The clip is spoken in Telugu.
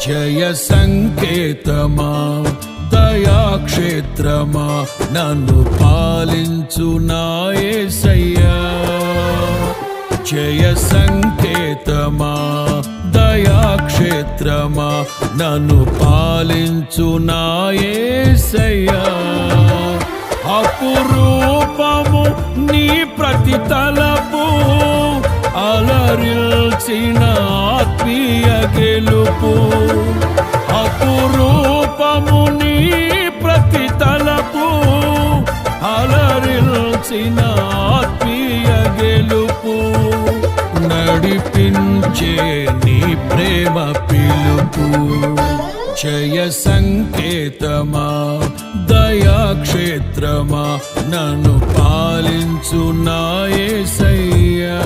జయ సంకేతమా దయాక్షేత్రమా నన్ను పాలించు నా యేసయ్యా. జయ సంకేతమా దయాక్షేత్రమా నన్ను పాలించు నా యేసయ్యా. అపురూపము నీ ప్రతి తలపు అలరిల్చిన ఆత్మీయ గెలుపు. అపురూపము నీ ప్రతి తలపు అలరిల్చిన ఆత్మీయ గెలుపు. నడిపించే నీ ప్రేమ పిలుపు. జయ సంకేతమా దయాక్షేత్రమా నన్ను పాలించు నా యేసయ్యా.